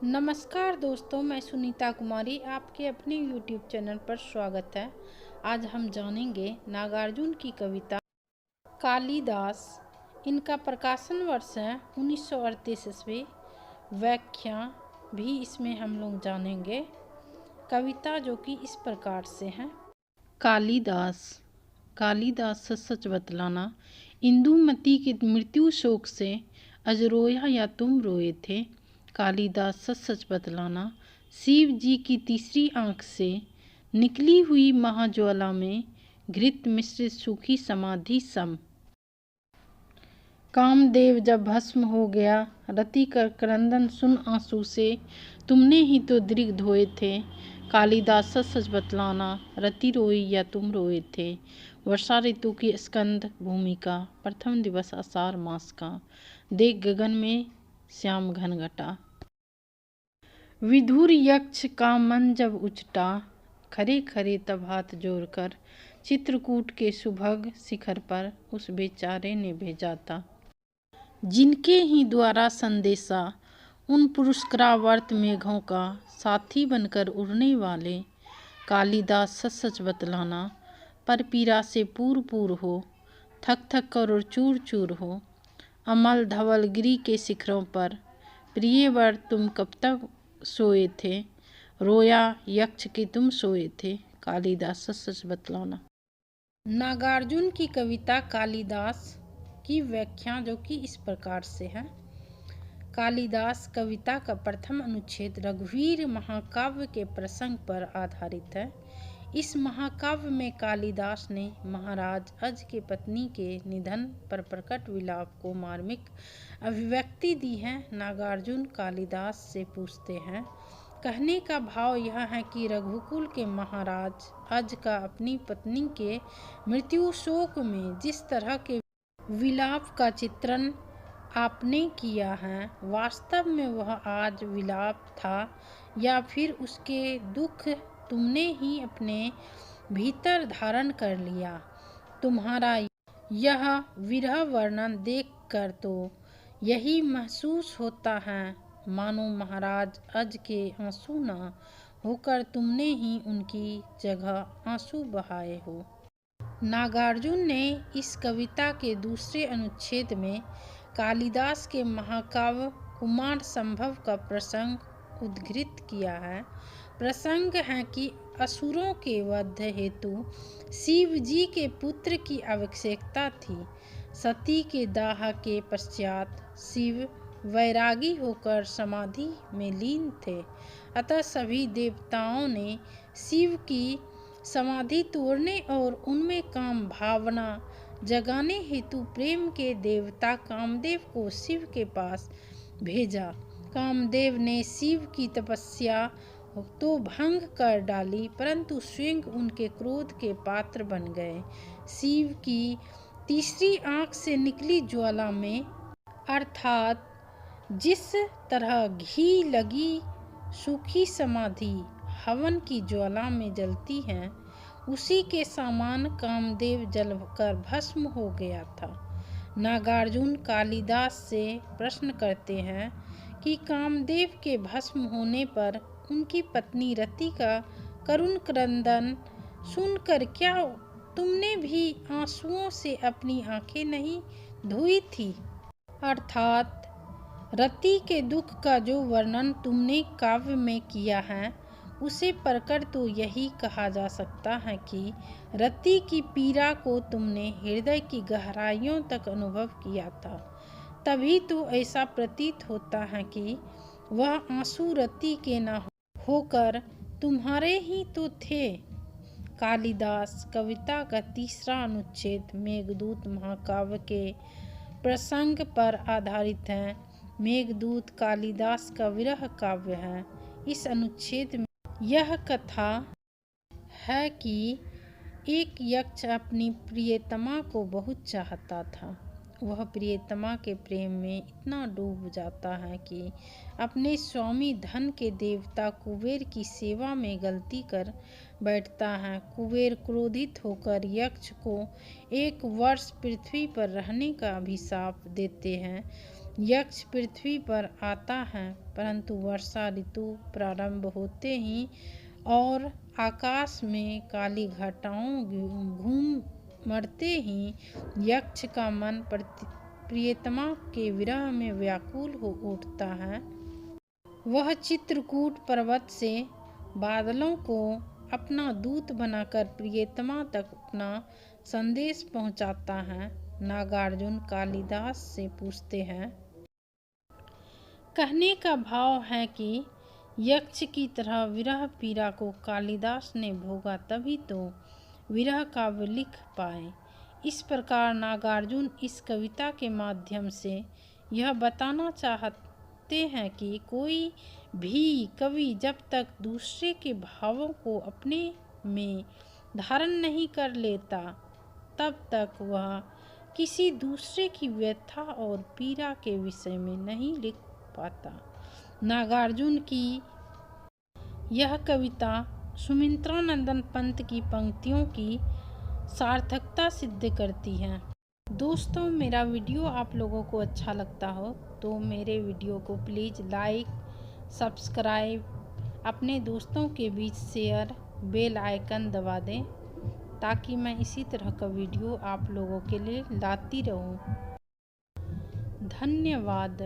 नमस्कार दोस्तों, मैं सुनीता कुमारी आपके अपने YouTube चैनल पर स्वागत है। आज हम जानेंगे नागार्जुन की कविता कालिदास। इनका प्रकाशन वर्ष है 1938 ईस्वी। व्याख्या भी इसमें हम लोग जानेंगे। कविता जो कि इस प्रकार से है। कालिदास कालिदास सच बतलाना, इंदुमती की मृत्यु शोक से अज रोया या तुम रोए थे। कालिदास सच बतलाना, शिव जी की तीसरी आंख से निकली हुई महाज्वाला में घृत मिश्रित सूखी समाधि सम। कामदेव जब भस्म हो गया, रति कर क्रंदन सुन आंसू से तुमने ही तो दृग धोए थे। कालिदास सच बतलाना, रति रोई या तुम रोए थे। वर्षा ऋतु की स्कंद भूमिका, प्रथम दिवस आषाढ़ मास का। देख गगन में श्याम घन घटा। विधुर यक्ष का मन जब उचटा, खरे खरे तब हाथ जोड़कर चित्रकूट के सुभग शिखर पर उस बेचारे ने भेजा था। जिनके ही द्वारा संदेशा उन पुरस्कारावर्त मेघों का साथी बनकर उड़ने वाले। कालिदास सच बतलाना, पर पीरा से पूर पूर हो, थक थक कर और चूर चूर हो। अमल धवल गिरी के शिखरों पर प्रियवर तुम कब तक सोए थे। रोया यक्ष के तुम सोए थे। कालिदास सच बतलाना। नागार्जुन की कविता कालिदास की व्याख्या जो कि इस प्रकार से है। कालिदास कविता का प्रथम अनुच्छेद रघुवीर महाकाव्य के प्रसंग पर आधारित है। इस महाकाव्य में कालिदास ने महाराज अज के पत्नी के निधन पर प्रकट विलाप को मार्मिक अभिव्यक्ति दी है। नागार्जुन कालिदास से पूछते हैं, कहने का भाव यह है कि रघुकुल के महाराज अज का अपनी पत्नी के मृत्यु शोक में जिस तरह के विलाप का चित्रण आपने किया है, वास्तव में वह आज विलाप था या फिर उसके दुख तुमने ही अपने भीतर धारण कर लिया। तुम्हारा यह विरह वर्णन देखकर तो यही महसूस होता है मानो महाराज अज के आंसू न होकर तुमने ही उनकी जगह आंसू बहाए हो। नागार्जुन ने इस कविता के दूसरे अनुच्छेद में कालिदास के महाकाव्य कुमार संभव का प्रसंग उद्धृत किया है। प्रसंग है कि असुरों के वध हेतु शिव जी के पुत्र की आवश्यकता थी। सती के दाह के पश्चात शिव वैरागी होकर समाधि में लीन थे, अतः सभी देवताओं ने शिव की समाधि तोड़ने और उनमें काम भावना जगाने हेतु प्रेम के देवता कामदेव को शिव के पास भेजा। कामदेव ने शिव की तपस्या तो भंग कर डाली, परंतु स्वयं उनके क्रोध के पात्र बन गए। शिव की तीसरी आंख से निकली ज्वाला में, अर्थात जिस तरह घी लगी सूखी समाधि हवन की ज्वाला में जलती है, उसी के समान कामदेव जलकर भस्म हो गया था। नागार्जुन कालिदास से प्रश्न करते हैं कि कामदेव के भस्म होने पर उनकी पत्नी रति का करुण क्रंदन सुनकर क्या तुमने भी आंसुओं से अपनी आंखें नहीं धोई थी। अर्थात रति के दुख का जो वर्णन तुमने काव्य में किया है, उसे पढ़कर तो यही कहा जा सकता है कि रति की पीड़ा को तुमने हृदय की गहराइयों तक अनुभव किया था। तभी तो ऐसा प्रतीत होता है कि वह आंसू रति के न होकर तुम्हारे ही तो थे। कालिदास कविता का तीसरा अनुच्छेद मेघदूत महाकाव्य के प्रसंग पर आधारित है। मेघदूत कालिदास का विरह काव्य है। इस अनुच्छेद में यह कथा है कि एक यक्ष अपनी प्रियतमा को बहुत चाहता था। वह प्रियतमा के प्रेम में इतना डूब जाता है कि अपने स्वामी धन के देवता कुबेर की सेवा में गलती कर बैठता है। कुबेर क्रोधित होकर यक्ष को 1 वर्ष पृथ्वी पर रहने का अभिशाप देते हैं। यक्ष पृथ्वी पर आता है, परंतु वर्षा ऋतु प्रारंभ होते ही और आकाश में काली घटाओं घूम मरते ही यक्ष का मन प्रियतमा के विरह में व्याकुल हो उठता है। वह चित्रकूट पर्वत से बादलों को अपना दूत बनाकर प्रियतमा तक अपना संदेश पहुंचाता है। नागार्जुन कालिदास से पूछते हैं। कहने का भाव है कि यक्ष की तरह विरह पीड़ा को कालिदास ने भोगा, तभी तो विरह काव्य लिख पाए। इस प्रकार नागार्जुन इस कविता के माध्यम से यह बताना चाहते हैं कि कोई भी कवि जब तक दूसरे के भावों को अपने में धारण नहीं कर लेता, तब तक वह किसी दूसरे की व्यथा और पीड़ा के विषय में नहीं लिख पाता। नागार्जुन की यह कविता सुमित्रानंदन पंत की पंक्तियों की सार्थकता सिद्ध करती है। दोस्तों, मेरा वीडियो आप लोगों को अच्छा लगता हो तो मेरे वीडियो को प्लीज़ लाइक, सब्सक्राइब, अपने दोस्तों के बीच शेयर, बेल आइकन दबा दें ताकि मैं इसी तरह का वीडियो आप लोगों के लिए लाती रहूं। धन्यवाद।